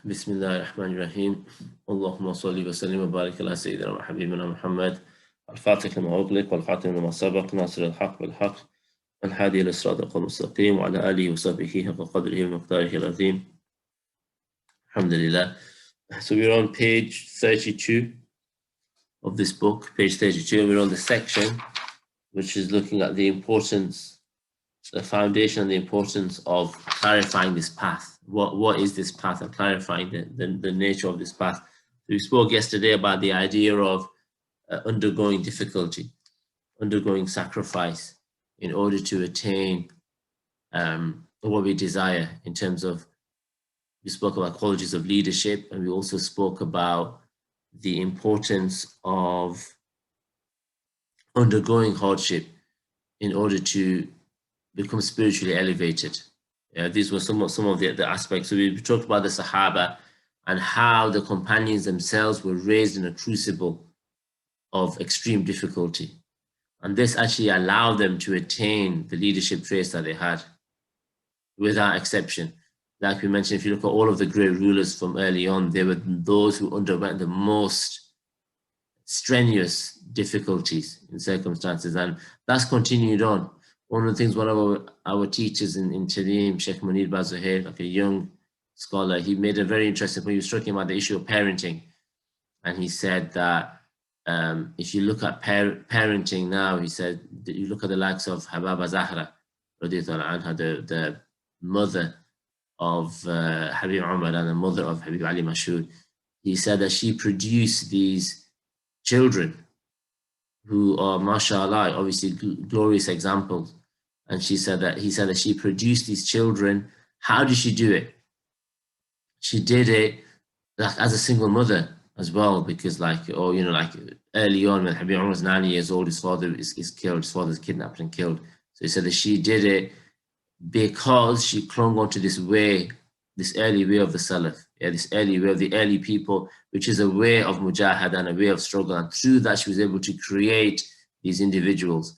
بسم الله الرحمن الرحيم اللهم صل وسلم وبارك على سيدنا وحبيبنا محمد الفاتح لما أغلق والخاتم لما سبق ناصر الحق بالحق الهادي إلى الصراط المستقيم وعلى آله وصحبه حق قدره ومقداره العظيم الحمد لله. So we're on page 32 of this book, page 32, and we're on the section which is looking at the importance, the foundation and the importance of clarifying this path. What is this path, and clarifying the nature of this path. We spoke yesterday about the idea of undergoing difficulty, undergoing sacrifice in order to attain what we desire in terms of, we spoke about qualities of leadership, and we also spoke about the importance of undergoing hardship in order to become spiritually elevated. These were some of the aspects. So we talked about the Sahaba and how the companions themselves were raised in a crucible of extreme difficulty. And this actually allowed them to attain the leadership traits that they had without exception. Like we mentioned, if you look at all of the great rulers from early on, they were those who underwent the most strenuous difficulties in circumstances. And that's continued on. One of the things, one of our teachers in Talim, Sheikh Munir Bazuhair, like a young scholar, he made a very interesting point. He was talking about the issue of parenting. And he said that if you look at parenting now, he said, you look at the likes of Hababa Zahra, anha, the mother of Habib Umar and the mother of Habib Ali Mashhud. He said that she produced these children who are, mashallah, obviously glorious examples. And he said that she produced these children. How did she do it? She did it like as a single mother as well, because like early on when Habib Umar was 9 years old, his father is killed, his father is kidnapped and killed. So he said that she did it because she clung on to this way, this early way of the Salaf, this early way of the early people, which is a way of mujahad and a way of struggle. And through that, she was able to create these individuals.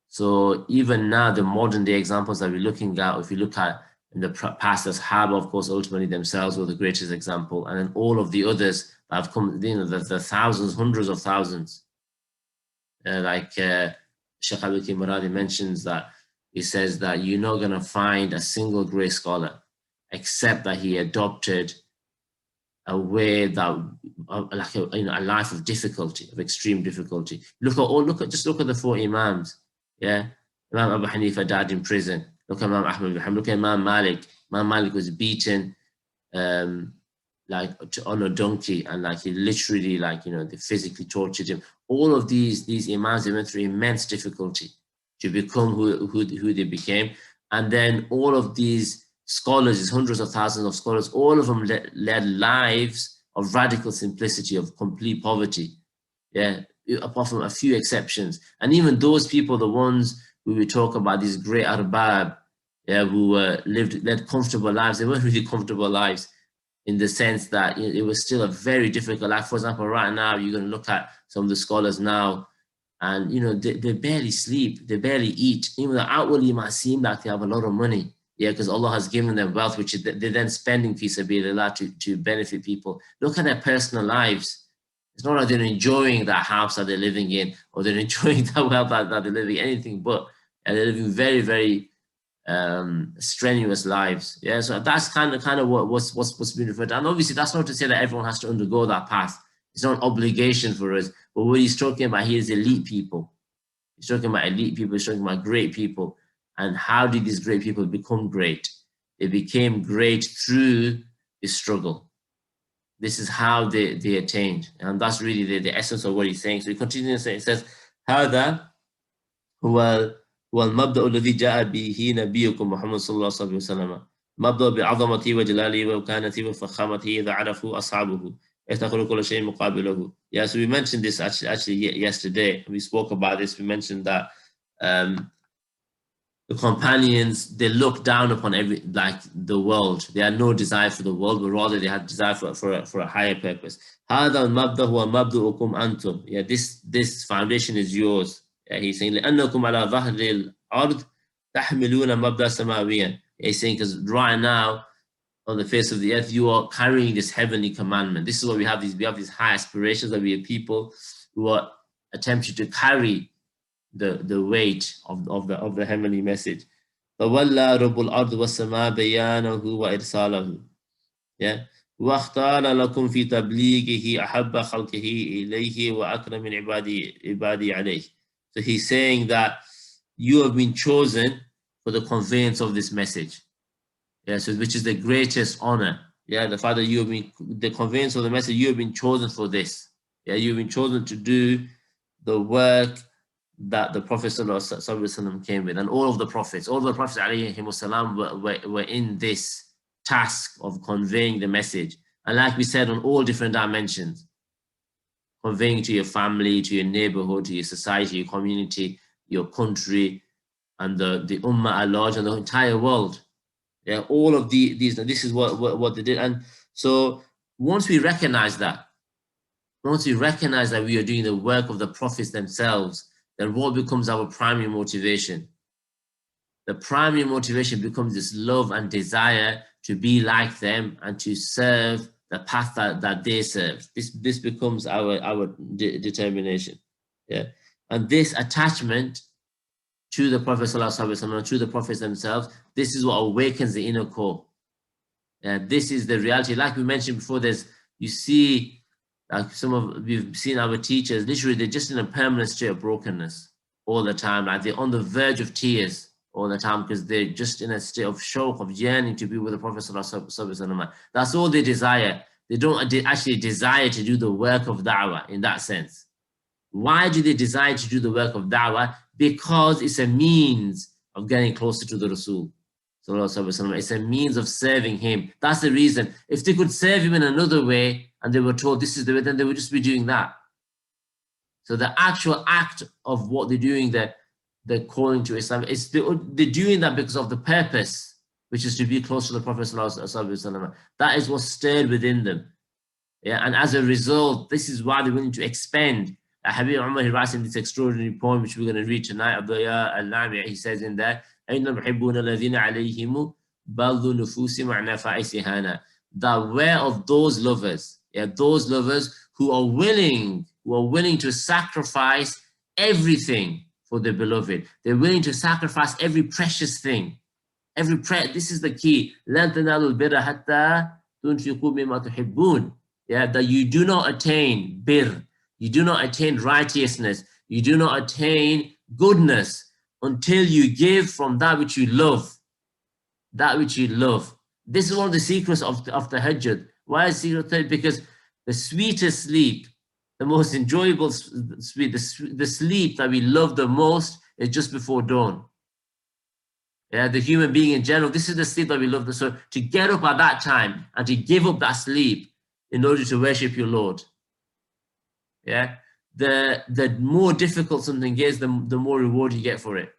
So even now, the modern day examples that we're looking at, if you look at in the past, as Sahaba, of course, ultimately themselves were the greatest example. And then all of the others that have come, the thousands, hundreds of thousands. Like Sheikh Abdul Muradi mentions that, he says that you're not going to find a single great scholar except that he adopted a way that, like a life of difficulty, of extreme difficulty. Just look at the four Imams. Yeah, Imam Abu Hanifa died in prison. Look at Imam Ahmad. Look at Imam Malik. Imam Malik was beaten like on a donkey, and like he literally, they physically tortured him. All of these Imams, they went through immense difficulty to become who they became. And then all of these scholars, these hundreds of thousands of scholars, all of them led lives of radical simplicity, of complete poverty. Yeah, apart from a few exceptions. And even those people, the ones who we talk about, these great arbab, who led comfortable lives, they weren't really comfortable lives in the sense that it was still a very difficult life. For example, right now, you're going to look at some of the scholars now, and they barely sleep, they barely eat. Even though outwardly it might seem like they have a lot of money, because Allah has given them wealth, which they're then spending fi sabilillah to benefit people. Look at their personal lives. It's not like they're enjoying that house that they're living in, or they're enjoying that wealth that they're living, anything but. And they're living very, very strenuous lives. Yeah, so that's kind of what's been referred to. And obviously, that's not to say that everyone has to undergo that path. It's not an obligation for us. But what he's talking about here is elite people. He's talking about elite people. He's talking about great people. And how did these great people become great? They became great through the struggle. This is how they attained. And that's really the essence of what he's saying. So he continues to say, it says, هذا هو المبدأ الذي جاء به نبيكم محمد صلى الله عليه وسلم. مبدأ بعظمته وجلاله وكانته وفخامته إذا عرفوا أصحابه. Yeah, so we mentioned this actually yesterday. We spoke about this. We mentioned that the companions, they looked down upon the world. They had no desire for the world, but rather they had desire for a higher purpose. هذا المبدأ هو مبدأكم أنتم. Yeah, this foundation is yours. Yeah, he's saying لأنكم على ظهر الأرض تحملون مبدأ سماويا. He's saying because right now on the face of the earth, you are carrying this heavenly commandment. This is what we have these high aspirations, that we are people who are attempting to carry the weight of the heavenly message. فَوَلَّى رَبُّ الْأَرْضِ وَالسَّمَاءِ بَيَانَهُ وَإِرْسَالَهُ. Yeah. وَاخْتَارَ لَكُمْ فِي تَبْلِيغِهِ أَحَبَّ خَلْقِهِ إِلَيْهِ وَأَكْرَمَ مِنْ عِبَادِهِ عَلَيْهِ. So he's saying that you have been chosen for the conveyance of this message. Yeah, so which is the greatest honor. Yeah, the fact that you have been, the conveyance of the message, you have been chosen for this. Yeah, you've been chosen to do the work that the Prophet ﷺ came with, and all the prophets ﷺ were in this task of conveying the message. And like we said, on all different dimensions, conveying to your family, to your neighborhood, to your society, your community, your country, and the ummah at large, and the entire world. Yeah, all of these, this is what they did. And so once we recognize that we are doing the work of the prophets themselves, then what becomes our primary motivation? The primary motivation becomes this love and desire to be like them and to serve the path that they serve. This becomes our determination. Yeah, and this attachment to the Prophet ﷺ, to the prophets themselves, this is what awakens the inner core. This is the reality. Like we mentioned before, you see, like we've seen our teachers, literally they're just in a permanent state of brokenness all the time. Like they're on the verge of tears all the time because they're just in a state of shock, of yearning to be with the Prophet ﷺ. That's all they desire. They don't actually desire to do the work of da'wah in that sense. Why do they desire to do the work of da'wah? Because it's a means of getting closer to the Rasul. It's a means of serving him. That's the reason. If they could serve him in another way and they were told this is the way, then they would just be doing that. So the actual act of what they're doing, the calling to Islam, they're doing that because of the purpose, which is to be close to the Prophet ﷺ. That is what stirred within them. Yeah, and as a result, this is why they're willing to expend. Habib Umar, he writes in this extraordinary poem, which we're going to read tonight, he says in there, that where of those lovers, those lovers who are willing to sacrifice everything for their beloved. They're willing to sacrifice every precious thing. This is the key. That you do not attain bir, you do not attain righteousness, you do not attain goodness until you give from that which you love. That which you love. This is one of the secrets of the tahajjud. Why is it secret? Because the sweetest sleep, the most enjoyable sleep, the sleep that we love the most is just before dawn. Yeah, the human being in general, this is the sleep that we love. So to get up at that time and to give up that sleep in order to worship your Lord. Yeah, the more difficult something is, the more reward you get for it.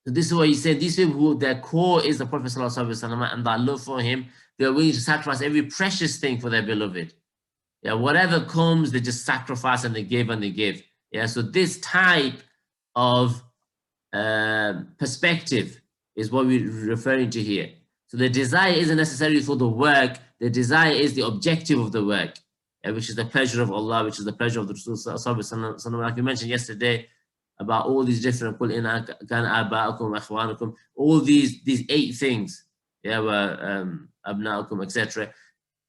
So this is what he said. These people who their core is the Prophet ﷺ and that love for him, they are willing to sacrifice every precious thing for their beloved. Yeah, whatever comes, they just sacrifice and they give and they give. Yeah, so this type of perspective is what we're referring to here. So the desire isn't necessarily for the work. The desire is the objective of the work, which is the pleasure of Allah, which is the pleasure of the Rasul. Like we mentioned yesterday about all these different, all these 8 things, abna'ukum, etc.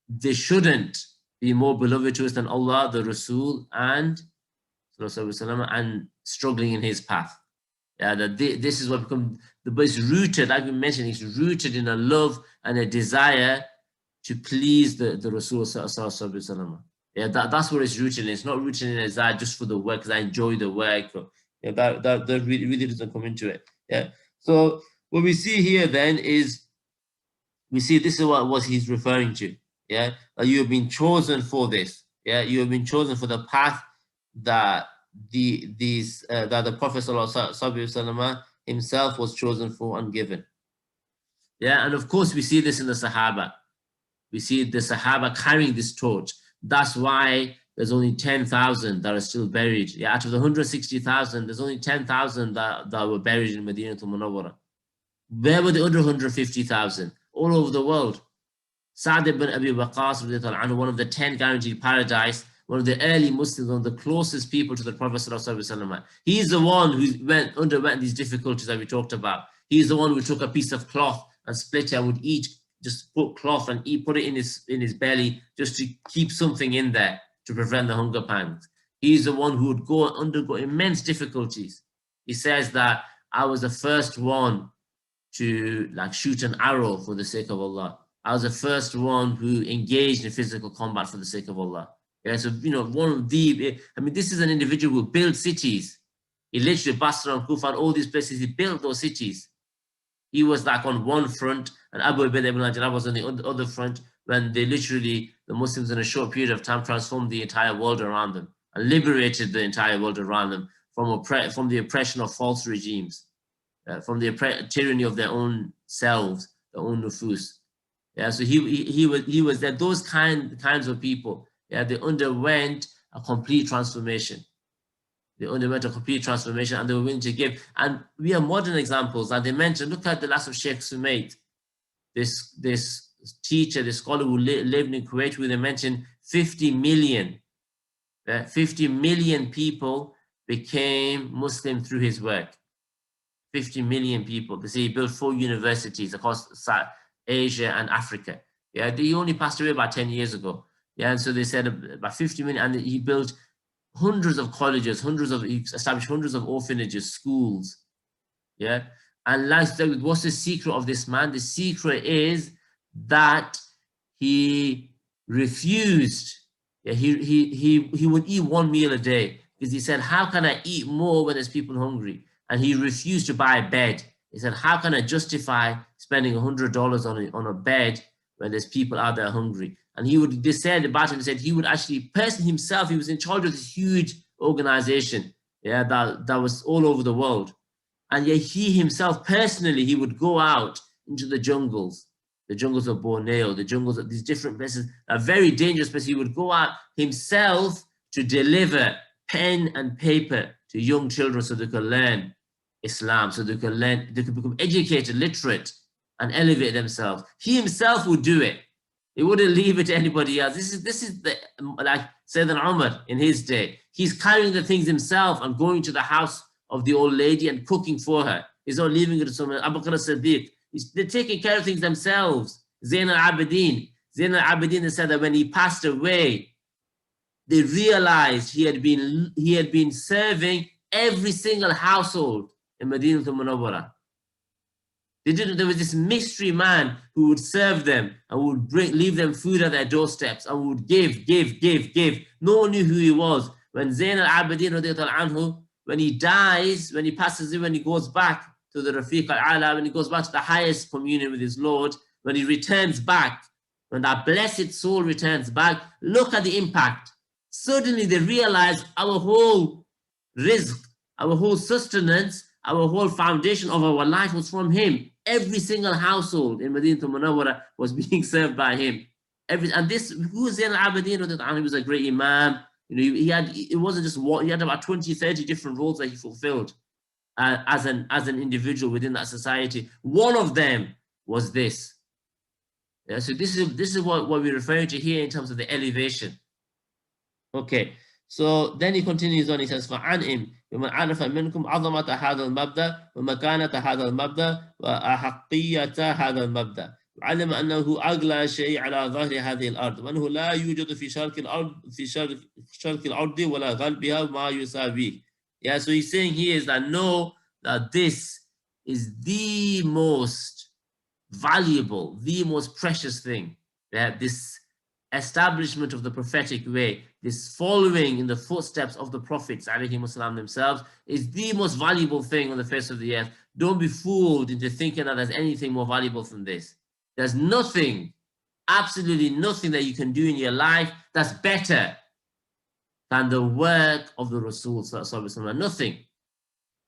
They shouldn't be more beloved to us than Allah, the Rasul, and struggling in his path. Yeah, this is what becomes, but it's rooted, like we mentioned, it's rooted in a love and a desire to please the Rasul. Yeah, that's what it's rooted in. It's not rooted in a desire just for the work, because I enjoy the work. That really doesn't come into it. Yeah. So what we see here then is, we see this is what he's referring to. Yeah, that you have been chosen for this. Yeah, you have been chosen for the path that that the Prophet ﷺ himself was chosen for and given. Yeah, and of course we see this in the Sahaba. We see the Sahaba carrying this torch. That's why there's only 10,000 that are still buried. Yeah, out of the 160,000, there's only 10,000 that were buried in Medinatul Munawwara. Where were the other 150,000? All over the world. Sa'd ibn Abi Waqqas, one of the 10 guaranteed paradise, one of the early Muslims, one of the closest people to the Prophet ﷺ. He's the one who underwent these difficulties that we talked about. He's the one who took a piece of cloth and split it and would eat, just put cloth and eat, put it in his belly just to keep something in there to prevent the hunger pangs. He's the one who would undergo immense difficulties. He says that I was the first one to shoot an arrow for the sake of Allah. I was the first one who engaged in physical combat for the sake of Allah. Yeah, so one of this is an individual who built cities. He literally Basra and Kufa and all these places. He built those cities. He was on one front, and Abu Ubaidah ibn al-Jarrah was on the other front when the Muslims in a short period of time transformed the entire world around them and liberated the entire world around them from the oppression of false regimes, from the tyranny of their own selves, their own nufus. Yeah, so he was there. Those kinds of people, yeah, they underwent a complete transformation. They underwent a complete transformation, and they were willing to give. And we have modern examples. And they mentioned, look at the last of Sheikh Sumaid, this teacher, this scholar who lived in Kuwait, who they mentioned 50 million. 50 million people became Muslim through his work. 50 million people. They say he built 4 universities across Asia and Africa. Yeah, he only passed away about 10 years ago. Yeah, and so they said about 50 million, and he built hundreds of colleges, he established hundreds of orphanages, schools. Yeah, and what's the secret of this man? The secret is that he refused. Yeah, he would eat 1 meal a day because he said, how can I eat more when there's people hungry? And he refused to buy a bed. He said, how can I justify spending $100 on a bed when there's people out there hungry? And they said about him, he would actually, personally himself, he was in charge of this huge organization, yeah, that was all over the world. And yet he himself, personally, he would go out into the jungles of Borneo, the jungles of these different places, a very dangerous place. He would go out himself to deliver pen and paper to young children so they could learn Islam, so they could become educated, literate, and elevate themselves. He himself would do it. He wouldn't leave it to anybody else. This is like Sayyidina Umar in his day. He's carrying the things himself and going to the house of the old lady and cooking for her. He's not leaving it to someone. Abu Bakr as-Siddiq. They're taking care of things themselves. Zayn al-Abidin. They said that when he passed away, they realized he had been serving every single household in Medina al-Munawwara. There was this mystery man who would serve them and would leave them food at their doorsteps and would give. No one knew who he was. When Zayn al-Abidin radiallahu anhu, when he dies, when he passes away, when he goes back to the Rafiq al-Ala, when he goes back to the highest communion with his Lord, when he returns back, when that blessed soul returns back, look at the impact. Suddenly they realize our whole rizq, our whole sustenance, our whole foundation of our life was from him. Every single household in Medina al-Munawwara was being served by him. And this, who was Zayn al-Abidin? He was a great imam. It wasn't just one, he had about 20, 30 different roles that he fulfilled as an individual within that society. One of them was this. Yeah, so this is what we're referring to here in terms of the elevation. Okay, so then he continues on, he says, فَعَنْهِمْ بِمَنْ عَرَفَ مِنْكُمْ عَظَمَةَ هَذَا الْمَبْدَأِ وَمَكَانَةَ هَذَا الْمَبْدَأِ وَأَحَقِّيَّةَ هَذا الْمَبْدَأِ وعلم أنه أغلى شيء على ظهر هذه الأرض وأنه لا يوجد في شرق الأرض ولا غربها ما يساويه. Yeah, so he's saying here is that know that this is the most valuable, the most precious thing. That this establishment of the prophetic way, this following in the footsteps of the prophets ﷺ themselves, is the most valuable thing on the face of the earth. Don't be fooled into thinking that there's anything more valuable than this. There's nothing, absolutely nothing that you can do in your life that's better than the work of the Rasul ﷺ. Nothing.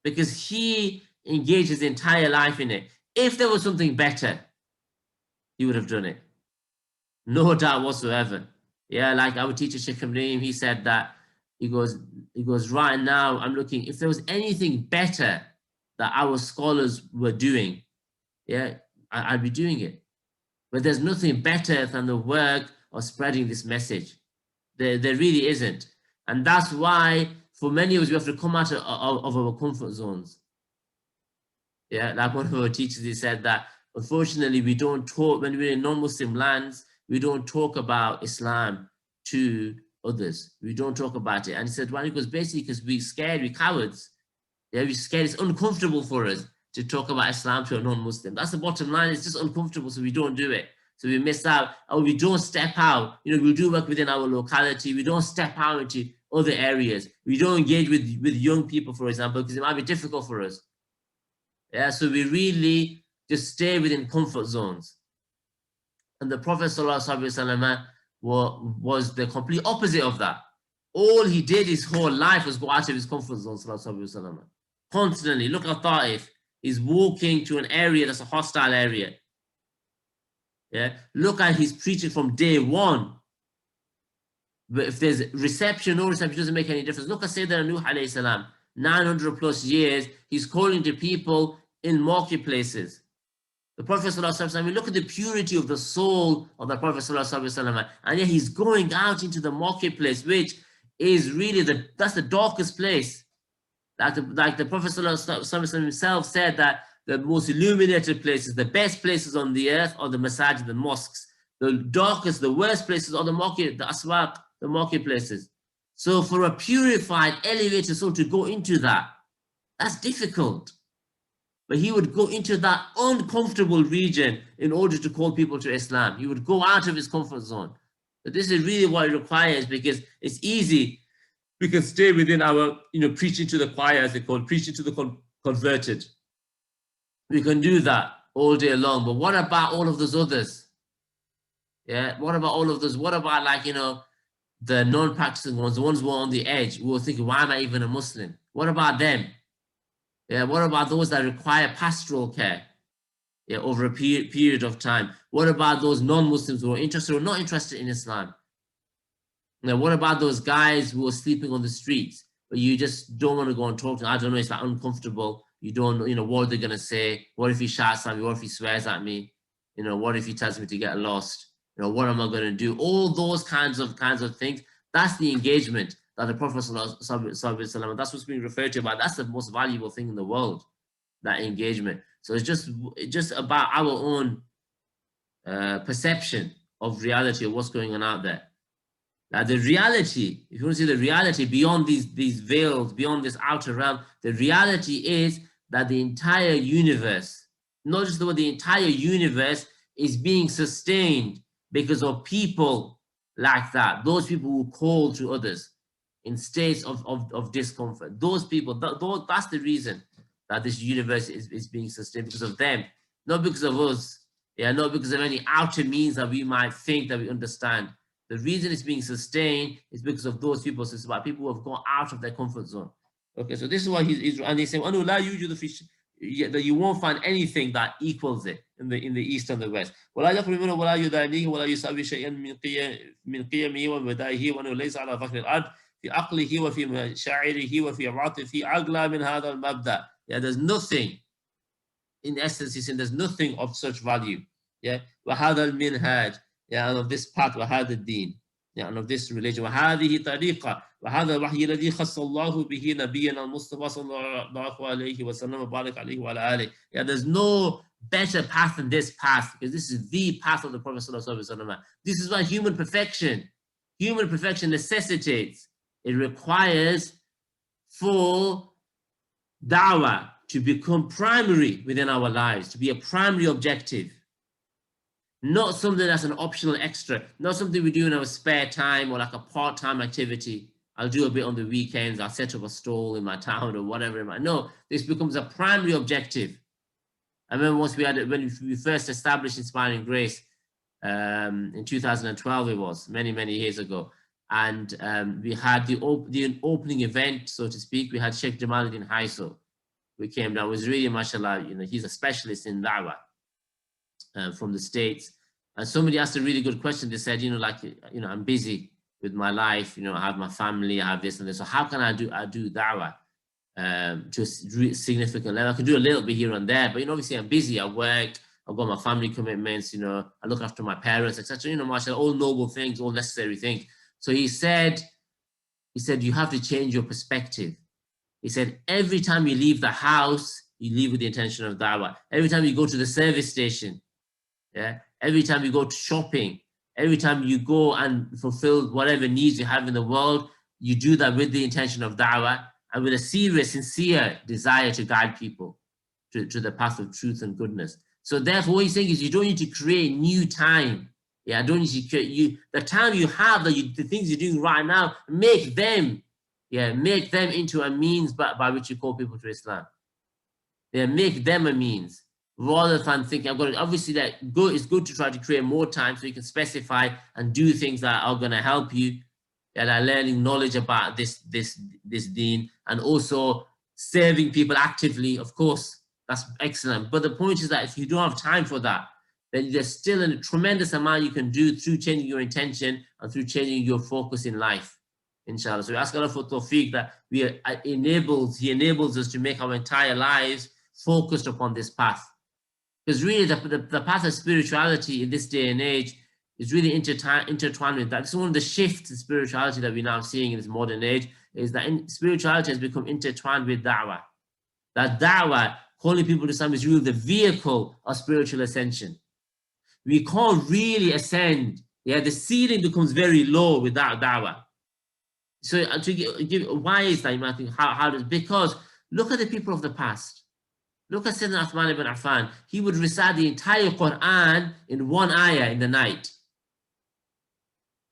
Because he engaged his entire life in it. If there was something better, he would have done it. No doubt whatsoever. Yeah, like our teacher Sheikh Ibrahim, he said that, he goes, right now I'm looking, if there was anything better that our scholars were doing, yeah, I'd be doing it. But there's nothing better than the work of spreading this message. There really isn't. And that's why for many of us, we have to come out of our comfort zones. Yeah, like one of our teachers, he said that unfortunately we don't talk, when we're in non-Muslim lands, we don't talk about Islam to others. We don't talk about it. And he said, well, because basically because we're scared, we're cowards. Yeah, we're scared, it's uncomfortable for us to talk about Islam to a non-Muslim. That's the bottom line, it's just uncomfortable, so we don't do it. So we miss out, or we don't step out. You know, we do work within our locality, we don't step out into other areas. We don't engage with young people, for example, because it might be difficult for us. Yeah, so we really just stay within comfort zones. And the Prophet ﷺ was the complete opposite of that. All he did his whole life was go out of his comfort zone, ﷺ. Constantly. Look at Tahir. He's walking to an area that's a hostile area. Yeah. Look at his preaching from day one. But if there's reception, no reception, it doesn't make any difference. Look at Sayyidina Nuh alayhi salam. 900 plus years, he's calling to people in marketplaces. The Prophet ﷺ, I mean, look at the purity of the soul of the Prophet ﷺ. And yet he's going out into the marketplace, which is really that's the darkest place. Like the Prophet ﷺ himself said that the most illuminated places, the best places on the earth are the masajid, the mosques. The darkest, the worst places are the market, the aswaq, the marketplaces. So for a purified, elevated soul to go into that, that's difficult. But he would go into that uncomfortable region in order to call people to Islam. He would go out of his comfort zone. But this is really what it requires, because it's easy. We can stay within our, preaching to the choir, as they call it, preaching to the converted. We can do that all day long. But what about all of those others? Yeah, what about all of those? What about, like, the non-practicing ones, the ones who are on the edge, who are thinking, why am I even a Muslim? What about them? Yeah, what about those that require pastoral care, yeah, over a period of time? What about those non-Muslims who are interested or not interested in Islam? Now, what about those guys who are sleeping on the streets, but you just don't want to go and talk to them? I don't know, it's like uncomfortable. You don't know, what they're going to say. What if he shouts at me? What if he swears at me? What if he tells me to get lost? What am I going to do? All those kinds of things. That's the engagement that the Prophet ﷺ, that's what's being referred to about. That's the most valuable thing in the world, that engagement. So it's just about our own perception of reality, of what's going on out there. Now, the reality, if you want to see the reality beyond these veils, beyond this outer realm, the reality is that the entire universe, not just the entire universe, is being sustained because of people like that. Those people who call to others in states of discomfort. Those people, that's the reason that this universe is being sustained, because of them, not because of us. Yeah, not because of any outer means that we might think that we understand. The reason it's being sustained is because of those people. So it's about people who have gone out of their comfort zone. Okay, so this is why he's and they say, that you won't find anything that equals it in the east and the west. ولا يقرب منه ولا يدانيه ولا يساوي شيئا من قيمه ومبادئه وأنه ليس على ظهر الأرض في عقله وفي مشاعره وفي عاطفه أغلى من هذا المبدأ. Yeah, there's nothing, in essence, he's saying there's nothing of such value. Yeah, وهذا المنهاج, yeah, and of this path, وهذا الدين, yeah, and of this religion, وهذه طريقة, وهذا الوحي الذي خص الله به نبينا المصطفى صلى الله عليه وسلم وبارك عليه وعلى آله. Yeah, there's no better path than this path, because this is the path of the Prophet صلى الله عليه وسلم. This is why human perfection necessitates, it requires for da'wah to become primary within our lives, to be a primary objective. Not something that's an optional extra, not something we do in our spare time or like a part-time activity. I'll do a bit on the weekends, I'll set up a stall in my town or whatever it might. No, this becomes a primary objective. I remember once when we first established Inspiring Grace, in 2012 it was, many years ago. And we had the opening event, so to speak. We had Sheikh Jamaluddin Haiso, who came down. It was really, mashallah, he's a specialist in da'wah. From the States, and somebody asked a really good question. They said, I'm busy with my life, I have my family, I have this and this. So how can I do da'wah to a significant level? I can do a little bit here and there, but obviously I'm busy. I work I've got my family commitments, you know, I look after my parents, etc. You know, mashallah, all noble things, all necessary things. So he said, you have to change your perspective. He said, every time you leave the house, you leave with the intention of da'wah. Every time you go to the service station, yeah, every time you go to shopping, every time you go and fulfill whatever needs you have in the world, you do that with the intention of da'wah and with a serious, sincere desire to guide people to the path of truth and goodness. So therefore, what he's saying is you don't need to create new time. Yeah, I don't need to create the time you have, the things you're doing right now, make them into a means by which you call people to Islam. Yeah, make them a means rather than thinking, obviously it's good to try to create more time so you can specify and do things that are going to help you, that are learning knowledge about this deen, and also serving people actively. Of course, that's excellent. But the point is that if you don't have time for that, then there's still a tremendous amount you can do through changing your intention and through changing your focus in life, inshallah. So we ask Allah for tawfiq that He enables us to make our entire lives focused upon this path. Because really the path of spirituality in this day and age is really intertwined with that. This is one of the shifts in spirituality that we're now seeing in this modern age, is that spirituality has become intertwined with da'wah. That da'wah, calling people to Islam, is really the vehicle of spiritual ascension. We can't really ascend. Yeah, the ceiling becomes very low without da'wah. So to give why is that? You might think, how does, because look at the people of the past. Look at Sayyidina Uthman ibn Affan. He would recite the entire Quran in one ayah in the night.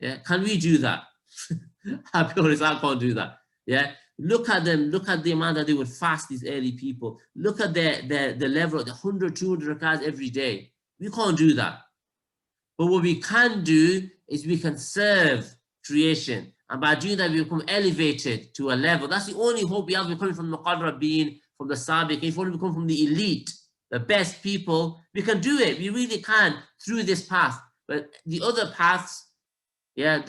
Yeah, can we do that? I'll be honest, I can't do that. Yeah, look at them. Look at the amount that they would fast, these early people. Look at the level of the 100, 200 rakahs every day. We can't do that. But what we can do is we can serve creation. And by doing that, we become elevated to a level. That's the only hope we have. We're coming from the Muqarrabeen, from the Sabiq. If only we come from the elite, the best people, we can do it. We really can through this path. But the other paths, yeah,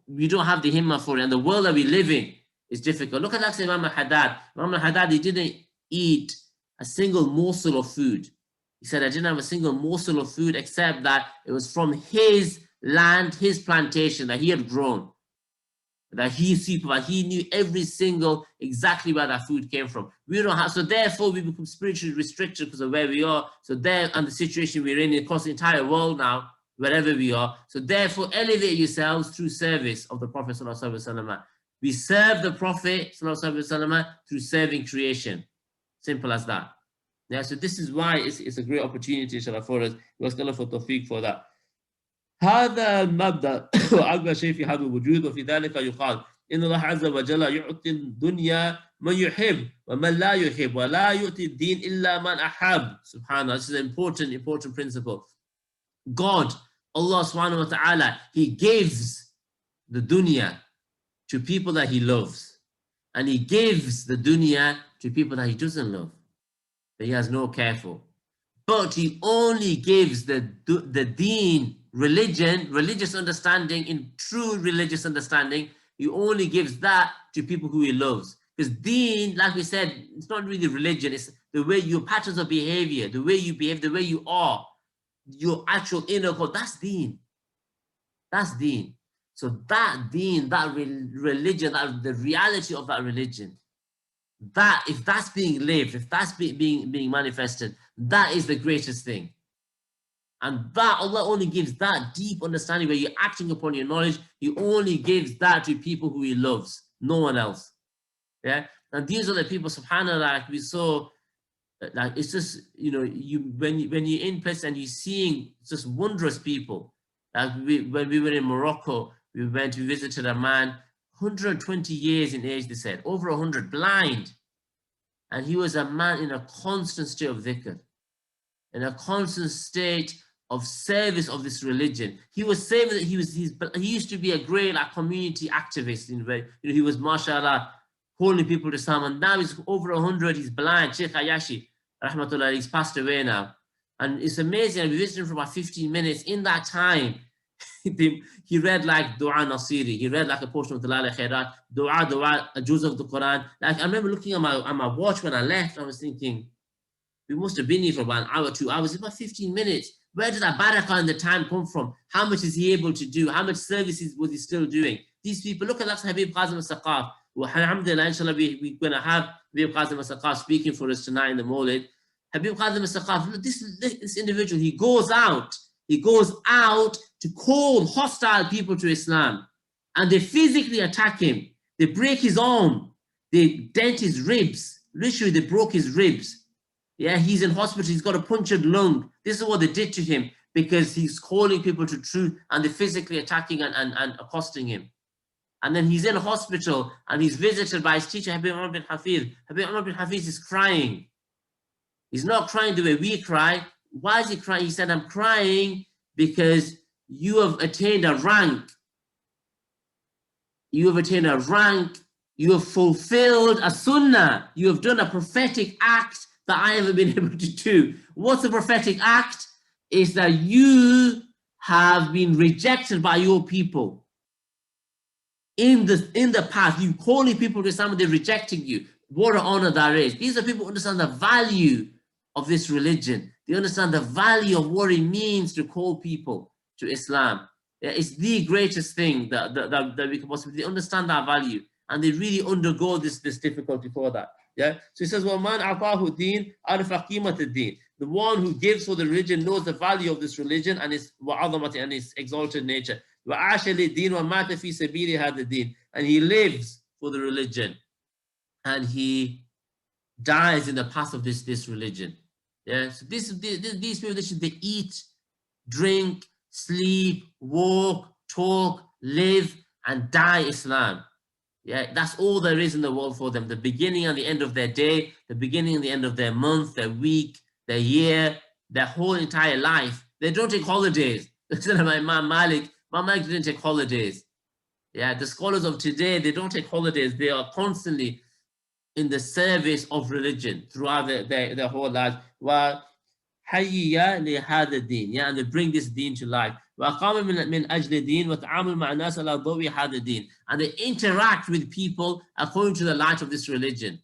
we don't have the himmah for it. And the world that we live in is difficult. Look at like Imam al-Haddad. Imam al-Haddad, he didn't eat a single morsel of food. He said, I didn't have a single morsel of food except that it was from his land, his plantation that he had grown. That he supervised, he knew exactly where that food came from. We don't have, so therefore we become spiritually restricted because of where we are. So there, and the situation we're in across the entire world now, wherever we are. So therefore, elevate yourselves through service of the Prophet sallallahu alaihi wasallam. We serve the Prophet sallallahu alaihi wasallam through serving creation. Simple as that. Yeah. So this is why it's a great opportunity, inshallah, for us. We ask Allah for tawfiq for that. هذا المبدأ أكبر شيء في هذا الوجود وفي ذلك يقال إن الله عز وجل يعطي الدنيا من يحب ومن لا يحب ولا يؤتي الدين إلا من أحب. Subhanallah, this is an important principle. God, Allah subhanahu wa ta'ala, He gives the dunya to people that He loves, and He gives the dunya to people that He doesn't love, that He has no care for. But He only gives the deen, religious understanding, in true religious understanding, He only gives that to people who He loves. Because deen, like we said, it's not really religion, it's the way your patterns of behavior, the way you behave, the way you are, your actual inner code, that's deen. That's deen. So that deen, that religion, that the reality of that religion, that if that's being lived, if that's being manifested, that is the greatest thing. And that Allah only gives that deep understanding where you're acting upon your knowledge. He only gives that to people who He loves, no one else. Yeah, and these are the people, subhanallah, like we saw, like it's just, you know, when you're in place and you're seeing just wondrous people. Like when we were in Morocco, we visited a man, 120 years in age, they said, over 100, blind. And he was a man in a constant state of dhikr, in a constant state of service of this religion. He was saying that he used to be a great community activist in way. You know, he was, mashallah, calling people to Islam, and now he's over 100, he's blind. Sheikh Ayashi, rahmatullah, he's passed away now. And it's amazing. We visited him for about 15 minutes. In that time, he read like Dua Nasiri. He read like a portion of Dalal Khairat, Dua, a juz of the Quran. Like I remember looking at my watch when I left, I was thinking, We must have been here for about an hour, 2 hours, about 15 minutes. Where did that barakah and the time come from? How much is he able to do? How much services was he still doing? These people, look at that Habib Qasim al-Saqaf. Well, alhamdulillah, inshallah, we're going to have Habib Qasim al-Saqaf speaking for us tonight in the Mawlid. Habib Qasim al-Saqaf, this individual, he goes out to call hostile people to Islam. And they physically attack him. They break his arm. They dent his ribs. Literally, they broke his ribs. Yeah, he's in hospital. He's got a punctured lung. This is what they did to him because he's calling people to truth and they're physically attacking and accosting him. And then he's in a hospital and he's visited by his teacher, Habib Umar bin Hafiz. Habib Umar bin Hafiz is crying. He's not crying the way we cry. Why is he crying? He said, I'm crying because you have attained a rank. You have attained a rank. You have fulfilled a sunnah. You have done a prophetic act that I haven't been able to do. What's the prophetic act? Is that you have been rejected by your people. In the past, you calling people to Islam, they're rejecting you. What an honor that is. These are people who understand the value of this religion. They understand the value of what it means to call people to Islam. Yeah, it's the greatest thing that we can possibly. They understand that value and they really undergo this difficulty for that. Yeah. So he says, وَمَنْ عَطَاهُ الدِّينَ عَرَفَ قِيمَةَ الدِّينِ. The one who gives for the religion knows the value of this religion and its وَعَظَمَةِ and its exalted nature. وَعَاشَ لِلدِّينِ وَمَاتَ فِي سَبِيلِ هَذَا الدِّينِ. And he lives for the religion and he dies in the path of this religion. Yeah. So these people, they eat, drink, sleep, walk, talk, live, and die Islam. Yeah, that's all there is in the world for them. The beginning and the end of their day, the beginning and the end of their month, their week, their year, their whole entire life. They don't take holidays. Imam Malik didn't take holidays. Yeah, the scholars of today, they don't take holidays. They are constantly in the service of religion throughout their whole lives. حيّ لهذا الدين. Yeah, and they bring this deen to life. وأقام من أجل الدين وتعامل مع الناس على ضوء هذا الدين. And they interact with people according to the light of this religion.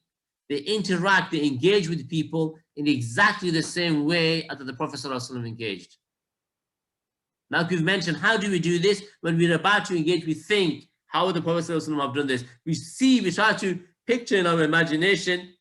They interact, they engage with people in exactly the same way that the Prophet ﷺ engaged. Now, we've mentioned, how do we do this? When we're about to engage, we think, how would the Prophet ﷺ have done this? We try to picture in our imagination,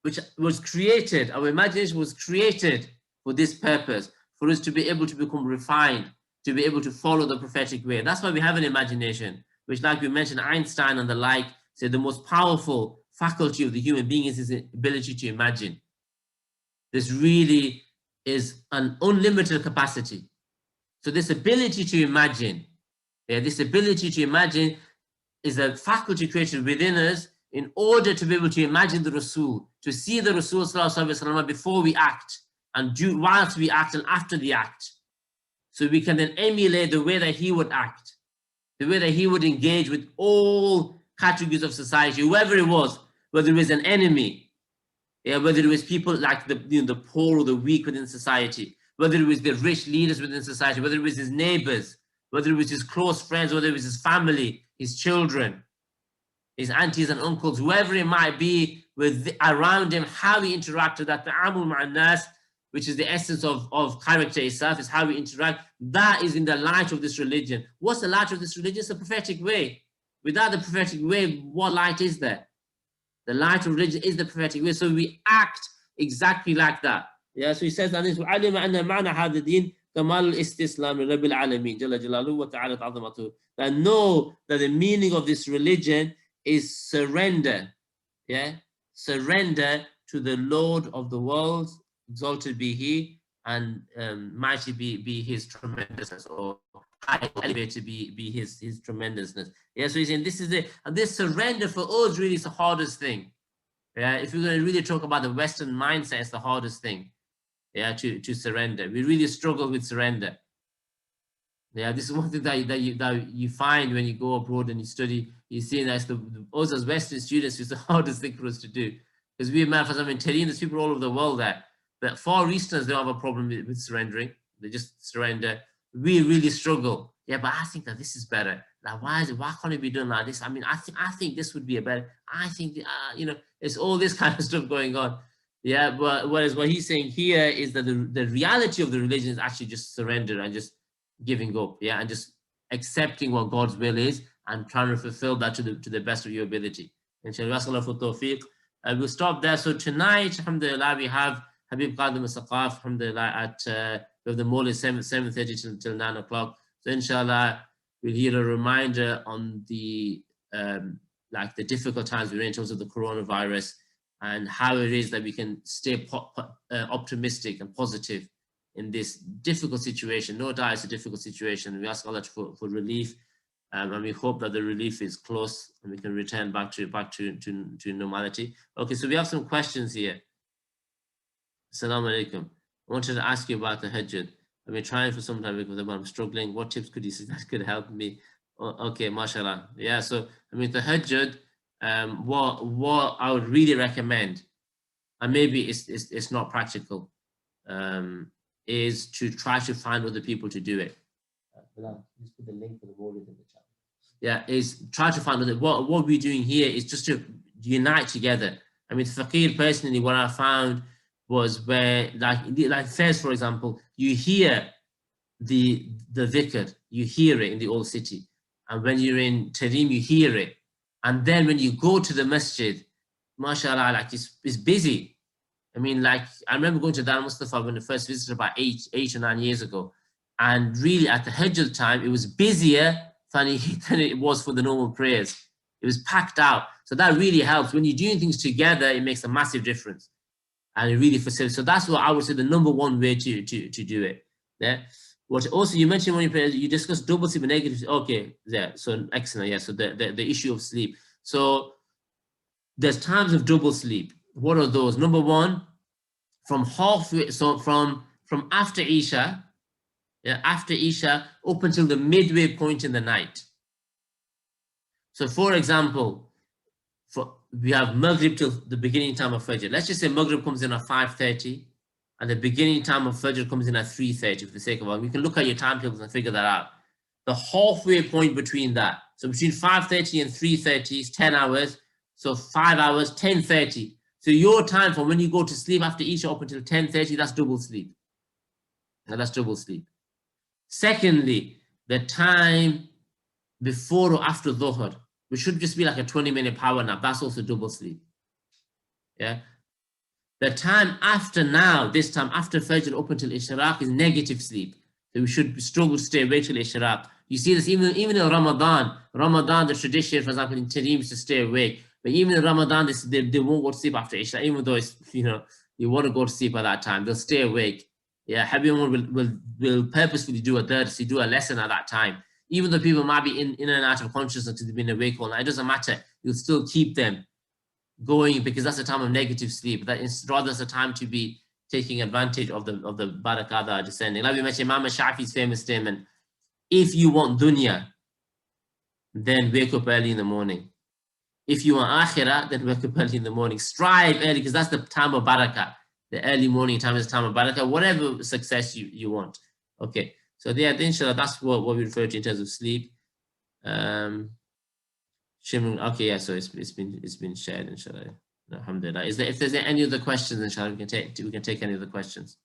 which was created, our imagination was created for this purpose, for us to be able to become refined, to be able to follow the prophetic way. That's why we have an imagination, which, like we mentioned, Einstein and the like said the most powerful faculty of the human being is his ability to imagine. This really is an unlimited capacity. So this ability to imagine, this ability to imagine is a faculty created within us in order to be able to imagine the Rasul, to see the Rasul before we act, and do whilst we act and after the act. So we can then emulate the way that he would act, the way that he would engage with all categories of society, whoever it was, whether it was an enemy, whether it was people like the poor or the weak within society, whether it was the rich leaders within society, whether it was his neighbors, whether it was his close friends, whether it was his family, his children, his aunties and uncles, whoever it might be around him, how he interacted, that ta'amul ma'an nas, which is the essence of character itself, is how we interact. That is in the light of this religion. What's the light of this religion? It's the prophetic way. Without the prophetic way, what light is there? The light of religion is the prophetic way. So we act exactly like that. Yeah, so he says that this وَعَلِمَ أَنَّ مَعْنَى هَذَا الدِّينِ كَمَالُ الْإِسْتِسْلَامِ لِرَبِّ الْعَالَمِينَ جَلَّ جَلَالُهُ وَتَعَالَى عَظَمَتُهُ. That know that the meaning of this religion is surrender. Yeah, surrender to the Lord of the worlds, exalted be he, and mighty be his tremendousness, or high elevated be his tremendousness. Yeah, so he's saying this is it, and this surrender for us really is the hardest thing. Yeah, if we're going to really talk about the Western mindset, it's the hardest thing. Yeah, to surrender. We really struggle with surrender. Yeah, this is one thing that you find when you go abroad and you study. You see that us as Western students, it's the hardest thing for us to do, because we, man, for example, in Tahir, there's people all over the world there. But Far Easterners don't have a problem with surrendering. They just surrender. We really struggle. Yeah, but I think that this is better. Like, why can't it be done like this? I mean, I think this would be a better. I think, it's all this kind of stuff going on. Yeah, but whereas what he's saying here is that the reality of the religion is actually just surrender and just giving up, yeah, and just accepting what God's will is and trying to fulfill that to the best of your ability. Inshallah, for tawfiq. We'll stop there. So tonight, alhamdulillah, we have Habib Qadim al-Saqaf, alhamdulillah, at we have the mall is 7:30 till 9 o'clock. So inshallah, we'll hear a reminder on the like the difficult times we're in terms of the coronavirus and how it is that we can stay optimistic and positive in this difficult situation. No doubt it's a difficult situation. We ask Allah for relief, and we hope that the relief is close and we can return back to normality. Okay, so we have some questions here. Assalamu alaikum. I wanted to ask you about the Hajj. I've been trying for some time because I'm struggling. What tips could you see that could help me? Okay, mashallah. Yeah, so I mean the Hajj, what I would really recommend, and maybe it's not practical, is to try to find other people to do it. Just put the link for the board in the chat. Yeah, is try to find other. What we're doing here is just to unite together. I mean, Faqir personally, what I found was where, like Fez, for example, you hear the dhikr, you hear it in the old city, and when you're in Tarim, you hear it, and then when you go to the masjid, mashallah, like it's busy. I mean, like I remember going to Dar Mustafa when I first visited about eight or 9 years ago, and really at the Hajj time, it was busier than it was for the normal prayers. It was packed out, so that really helps. When you're doing things together, it makes a massive difference. And it really facilitates. So that's what I would say the number one way to do it. Yeah. What also you mentioned when you discussed double sleep and negative. Okay, yeah. So excellent. Yeah. So the issue of sleep. So there's times of double sleep. What are those? Number one, from halfway. So from after Isha, yeah, after Isha up until the midway point in the night. So for example, we have Maghrib till the beginning time of Fajr. Let's just say Maghrib comes in at 5:30 and the beginning time of Fajr comes in at 3:30 for the sake of it. We can look at your timetables and figure that out. The halfway point between that, so between 5:30 and 3:30 is 10 hours. So 5 hours, 10:30. So your time from when you go to sleep after Isha up until 10:30, that's double sleep. Now that's double sleep. Secondly, the time before or after Dhuhr, which should just be like a 20-minute power nap. That's also double sleep. Yeah. The time after now, this time after Fajr up until Ishraq is negative sleep. So we should struggle to stay awake till Ishraq. You see this even in Ramadan. Ramadan, the tradition, for example, in Tarim is to stay awake. But even in Ramadan, they won't go to sleep after Isha, even though it's, you want to go to sleep at that time. They'll stay awake. Yeah, Habib will purposefully do a lesson at that time. Even though people might be in and out of consciousness until they've been awake all night, it doesn't matter. You'll still keep them going because that's a time of negative sleep. That is rather a time to be taking advantage of the barakah that are descending. Like we mentioned, Imam Shafi's famous statement: if you want dunya, then wake up early in the morning. If you want akhirah, then wake up early in the morning. Strive early because that's the time of barakah. The early morning time is the time of barakah. Whatever success you want. Okay. So yeah, inshallah, that's what we refer to in terms of sleep. Okay, yeah, so it's been shared, inshallah. Alhamdulillah. If there's any other questions, inshallah, we can take any other questions.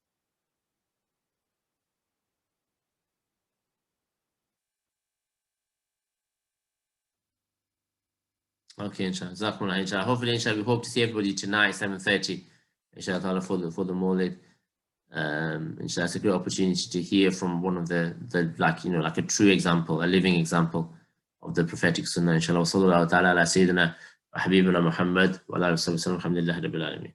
Okay, inshallah. Jazakumullah, inshallah. Hopefully, inshallah, we hope to see everybody tonight, 7:30, inshallah, for the Mawlid. Inshallah, it's a great opportunity to hear from one of the like a true example, a living example of the prophetic sunnah. Inshallah, sallallahu ta'ala ala sayyidina wa habibina Muhammad wa ala alihi wa sallam, alhamdulillah rabbil alamin.